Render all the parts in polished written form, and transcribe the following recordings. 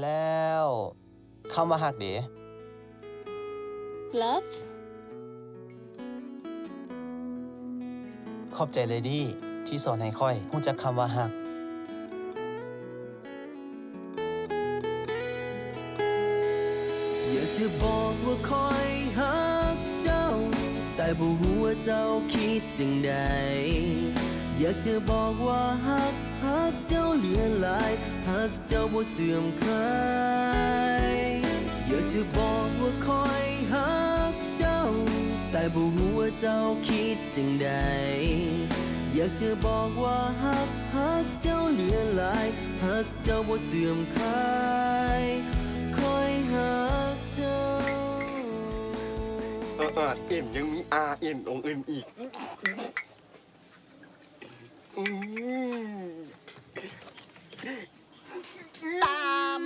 แล้วคำว่าฮักเด๋ Love ขอบใจเลยดีที่สอนให้ค่อยรู้จักคำว่าฮักอยากจะบอกว่าคอยฮักเจ้าแต่บ่รู้ว่าเจ้าคิดจังใดอยากจะบอกว่าฮักเจ้าเหลือหลายฮักเจ้าบ่เสื่อมคลายอยากจะบอกว่าคอยฮักเจ้าแต่บ่รู้ว่าเจ้าคิดจังใดอยากจะบอกว่าฮักเจ้าเหลือหลายฮักเจ้าบ่เสื่อมคลายคอยฮักเจ้าเอ็มยังมีอาเอ็มองค์อื่นอีกตาม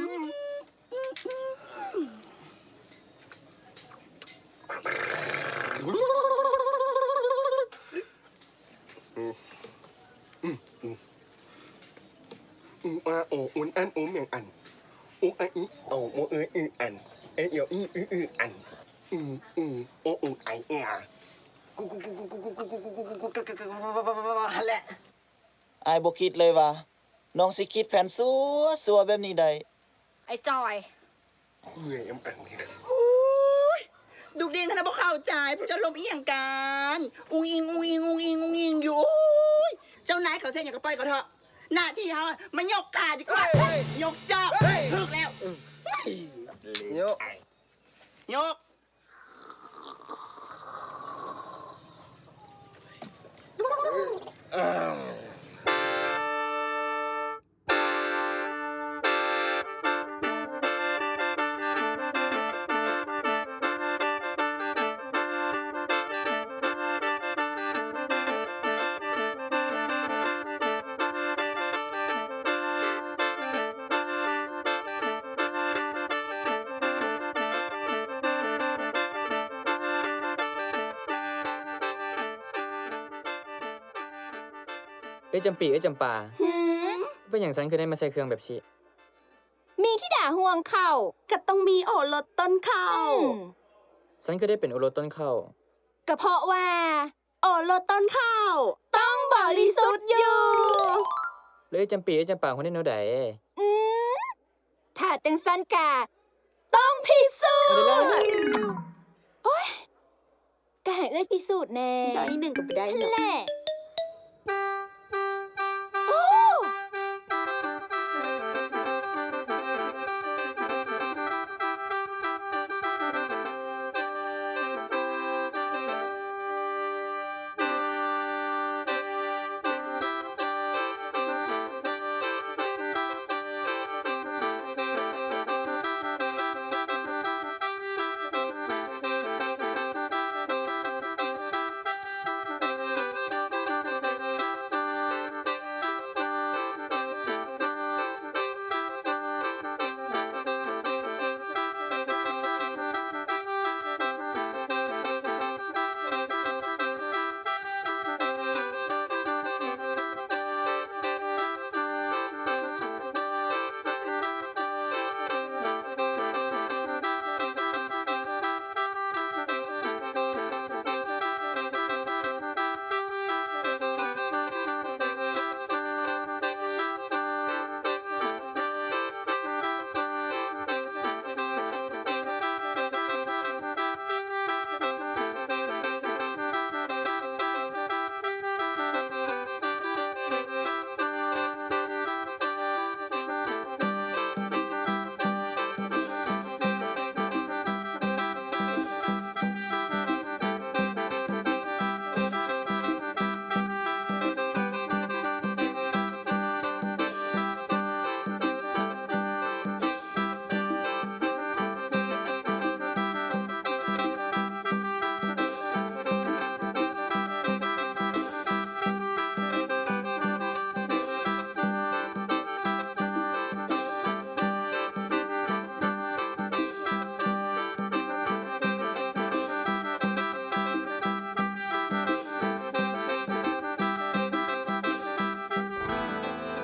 อาโออุนอันอุ้มอย่างอันอุอาอีโอโมอันเอียวอีอันโออุไอเอกูแหละ อายบ่คิดเลยว่าน้องสิคิดแผนซัวแบบนี้ได้ ไอ้จอย เหนื่อยอันนี้ ดูเด้งท่านบ่เข้าใจผู้เจ้าลมอีหยังกันอุ้งอิงอยู่เจ้านายเขาเส้นอย่างกระป้อยเขาเถอะหน้าที่เขามันยกขาดีกว่ายกจอบถึกแล้วยกจำปีจำปา หืม เป็นอย่างฉันคือได้มาใช้เครื่องแบบชี มีที่ด่าห่วงเข่า ก็ต้องมีโอรสต้นข้าว ฉันคือได้เป็นโอรสต้นข้าว ก็เพราะว่า โอรสต้นข้าว ต้องบริสุทธิ์อยู่ เลยจำปีจำปาคนได้แนวใด ถ้าจังสันกะต้องพิสูจน์ เอาได้แล้ว โอ้ยก็ให้เอ้ยพิสูจน์แน่ น้อยหนึ่งก็ไม่ได้ นั่น เนาะ แหละโอ้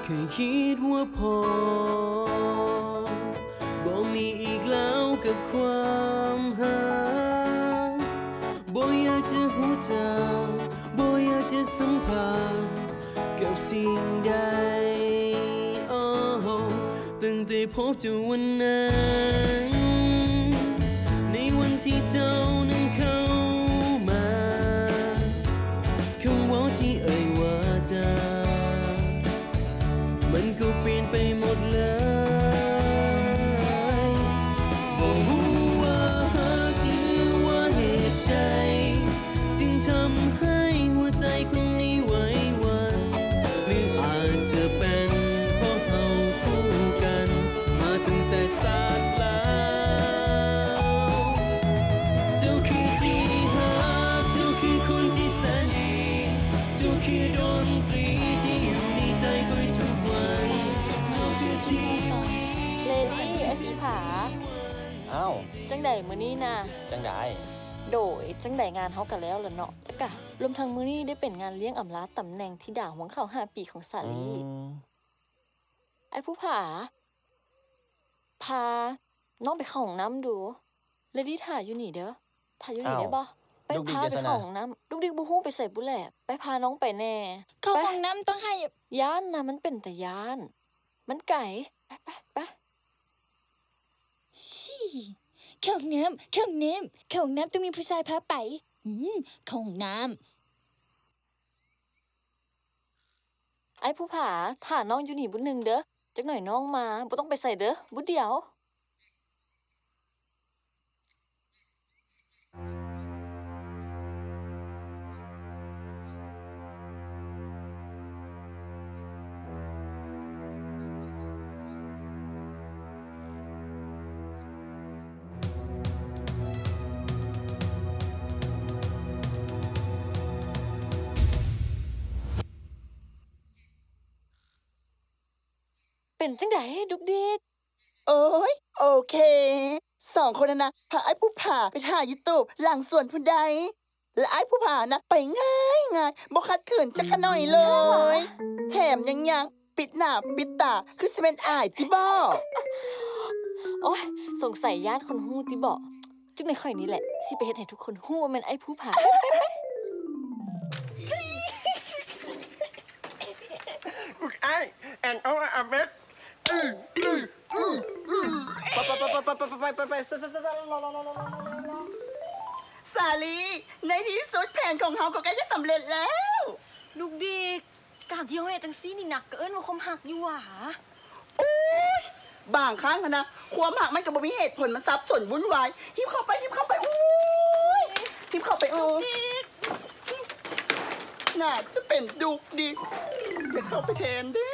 เคยคิดว่าพอ ได้พบเจ้าวันนั้น ในวันที่เจ้านั้นเข้ามาคำว่าที่เอ่ยว่าจามันก็เปลี่ยนไปหมดเลยบ่รู้ว่าหักหรือว่าเหตุใดจึงทำให้หัวใจคนนี้ไหวหวั่นหรืออาจจะเป็นเพราะเราคู่กันมาตั้งแต่ศาสตร์แล้วเจ้าคือที่หักเจ้าคือคนที่แสนดีเจ้าคือดนตรีที่อยู่ในใจคอยทุกวันเจ้าคือสิ่ง เลลี่ไอ้พี่ผา อ้าว จังใดมื้อนี้นะ จังได้ โดยจังใดงานเฮากันแล้วล่ะเนาะสกะรวมทั้งมื้อนี้ได้เป็นงานเลี้ยงอำลาตำแหน่งที่ด่าหวงเข้า5 ปีของสา อื ลี ม ไอ้ผู้ผา พา น้องไปเข้าห้องน้ำดูเลดี้ถ่ายอยู่นี่เด้อถ่ายอยู่นี่ได้บ่ไป ลูกดิ๊ก พา จะ ไป สนะ เข้าห้องน้ำลูกดิ๊กบ่ฮู้ไปใส่บุแหลบไปพาน้องไปแน่ เข้า ไป ห้องน้ำต้องให้ ย้านนะมันเป็นแต่ย้าน มันไก่ไป ชี่เข้าห้องน้ำเข้าห้องน้ำเข้าห้องน้ำต้องมีผู้ชายพาไปเข้าห้องน้ ไอ้ผู้ผาถ่าน้องอยู่นี่บุญหนึ่งเด้อจักหน่อยน้องมาบ่ต้องไปใส่เด้อบุญเดียว เป็นจังไดดุกดิก โอ้ยโอเค2 คนนะพาไอ้ผู้ผ่าไปถ่ายยูทูบหลังสวนผู้ใด และไอ้ผู้ผ่านะไปง่ายบ่คัดขืนจักขะหน่อยเลย แถมยังปิดหน้าปิดตาคือสิเป็นอายที่บ่ โอ้ยสงสัยญาติคนฮู้ติบอกจุกในข่อยนี้แหละสิไปเฮ็ดให้ทุกคนฮู้ว่าแม่นไอ้ผู้ผา อุ๊ยไอ้แอนเอาอะเม็ดไปสาลีในที่สุดแผนของเฮาก็ใกล้จะสำเร็จแล้ว ลูกดิกการที่เฮาเฮ็ดจังซี่นี่หนักเกินว่าความหักอยู่หว่า โอ้ยบางครั้งนะความหักมันก็บ่มีเหตุผลมันซับซ้อนวุ่นวายหิบเข้าไปโอ้ยหิบเข้าไปน่าจะเป็นดุกดิไปเข้าไปแทนเด้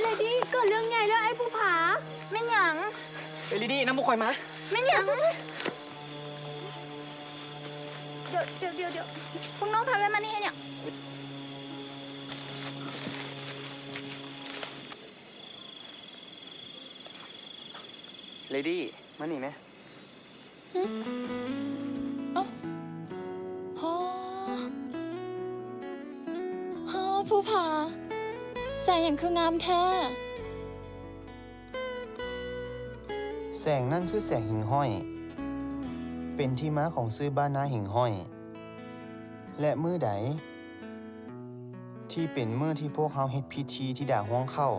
เลดี้เกิดเรื่องใหญ่แล้วไอ้ผู้ผาแม่นหยัง เฮ้ยลิดี้น้ำบุกคอยมา แม่นหยังเดี๋ยวพวกน้องพากันมานี่เนี่ย เลดี้มานี่ไหม ฮอผู้ผาใส่อย่างคืองามแท้ แสงนั่นคือแสงหิ่งห้อย เป็นที่มาของซื้อบ้านนาหิ่งห้อย และมื้อใด ที่เป็นมื้อที่พวกเขาเฮ็ดพิธีที่ด่าห้วงเข้า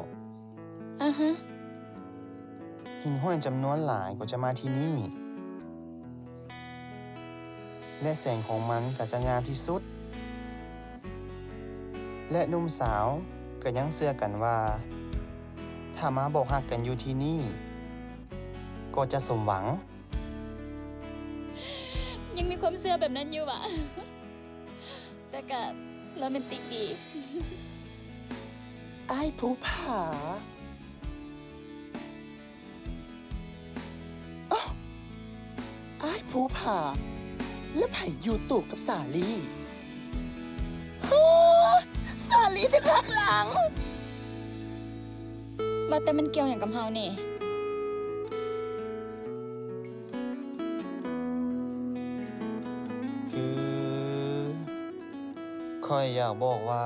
ฮะ หิ่งห้อยจำนวนหลายก็จะมาที่นี่ และแสงของมันก็จะงามที่สุด และหนุ่มสาวก็ยังเชื่อกันว่า ถ้ามาบอกฮักกันอยู่ที่นี่ ก็จะสมหวัง ยังมีความเชื่อแบบนั้นอยู่อ่ะ แต่ก็โรแมนติกดี ไอ้ผู้ผาอ้าวไอ้ผู้ผาแล้วไผ่อยู่ตูบกับสาลีฮู้สาลีจะหักหลัง ว่าแต่มันเกี่ยวอย่างกับเฮานี่ คือค่อยอยากบอกว่า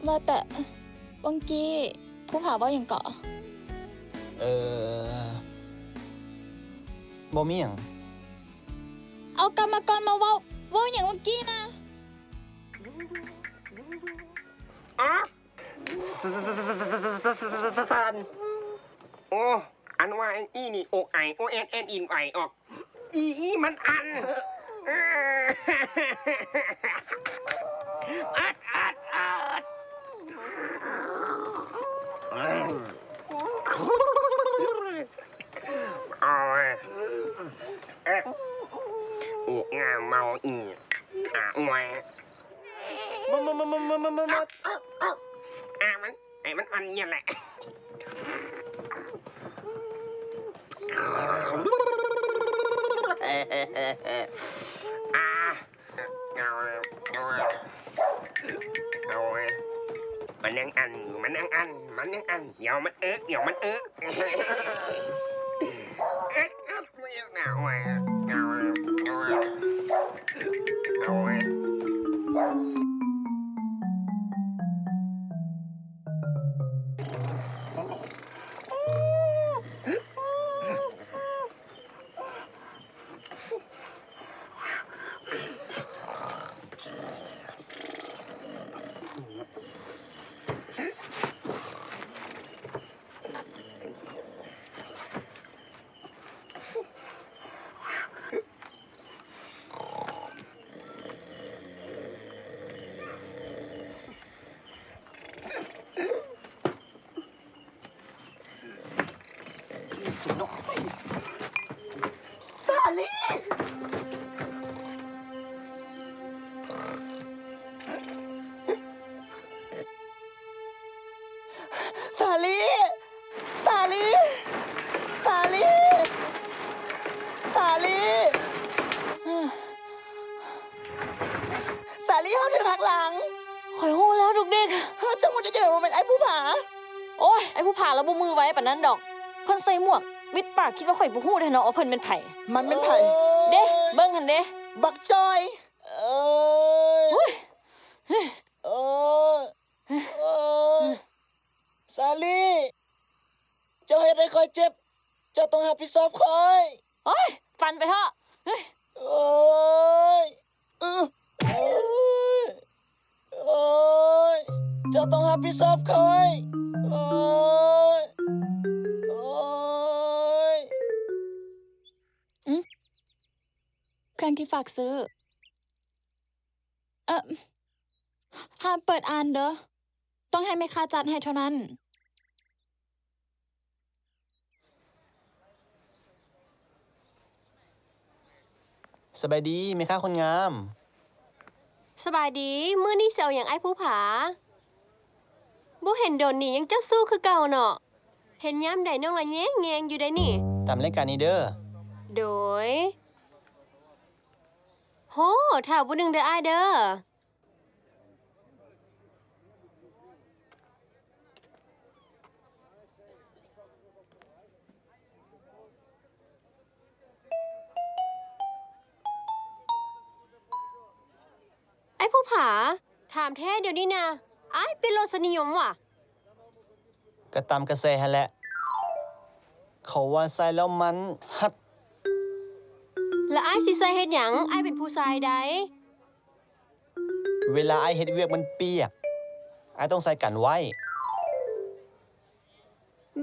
ว่าแต่ วังกี้ผู้ผาเว่าอย่างเกาะ บ่มีหยัง เอากรรมกรมาเว่าอย่างวังกี้นะ อ๋อสันโอ้อันว่าอีนี่อกไอโอเอ็นเอ็นอินไอออกอีมันอันอัดเอาเอ๊ะอกงามเมาอีแหวมันอันเนี่ยแหละมันยังอันอยู่มันยังอันเดี๋ยวมันเไม่หนาวสาลีสาลีสาลีสาลีสาลีเขาถึงหักหลัง ข่อยฮู้แล้วดุกเด็ก จังหวะจะเจอว่ามันไอ้ผู้ผา โอ้ยไอ้ผู้ผ่าแล้วบ่มือไว้ปานนั้นดอกเพิ่นใส่หมวกบิดปากคิดว่าข่อยบ่ฮู้แท้เนาะว่าเพิ่นเป็นไผ มันเป็นไผ่ เด้เบิ่งหั่นเด้ บักจอยสาลีเจ้าเฮ็ดให้คอยเจ็บเจ้าต้องรับผิดชอบคอย โอ้ยฟันไปเถอะเฮ้ย โอ้ยโอ้ยเจ้าต้องรับผิดชอบคอยโอ้ยโอ้ย เครื่องที่ฝากซื้อ ห้ามเปิดอ่านเด้อ ต้องให้แม่ค้าจัดให้เท่านั้น สบายดีไหมคะคนงาม สบายดี มื้อนี้สิเอาหยังไอ้ผู้ผาบ่เห็นโดนนี่ยังเจ้าสู้คือเก่าเนาะ เห็นยามใดน้องละแยงอยู่ได้นี่ ตามรายการนี้เด้อ โดยโหถ้าบ่นึงเด้ออ้ายเด้อ ไอ้ผู้ผา ถามแท้เดี๋ยวนี้นะอ้ายเป็นรสนิยมว่ะ ก็ตามกระแสหั่นแหละ เขาว่าใส่แล้วมันฮัด และอ้ายสิใส่เฮ็ดหยังอ้ายเป็นผู้ชายใด เวลาไอเฮ็ดเวียกมันเปียกไอต้องใส่กันไว้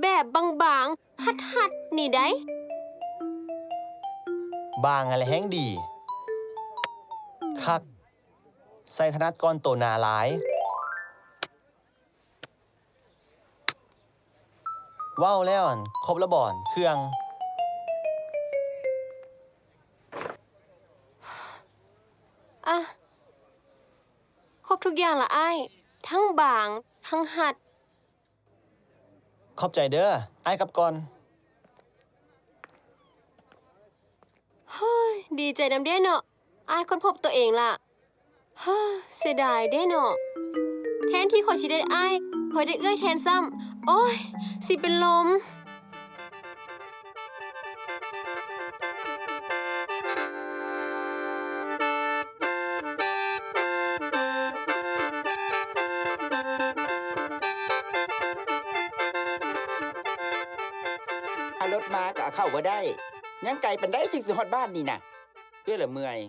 แบบบางๆ หัดๆ นี่ได้ บางอะไรแห้งดี คัก ใส่ธนัดก้อนโตหนาหลาย ว้าวแล้วอั่นครบแล้วบ่อนเครื่อง อ่ะ ครบทุกอย่างละอ้าย ทั้งบาง ทั้งหัด ขอบใจเด้อไอ้กลับก่อน เฮ้ย ดีใจนำเด้เนาะอ้ายค้นพบตัวเองล่ะเฮ้ยเสียดายเด้เนาะแทนที่ขอยสิได้อ้ายขอยได้เอื้อยแทนซ้ำ โอ้ย สิเป็นลม เอารถมาก็เอาเข้าบ่ได้ ยังไกลปานใดจึงสิฮอดบ้านนี่น่ะเด้อละเมื่อย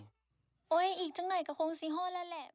โอ้ย อีกจังหน่อยก็คงสิฮอดแล้วแหละ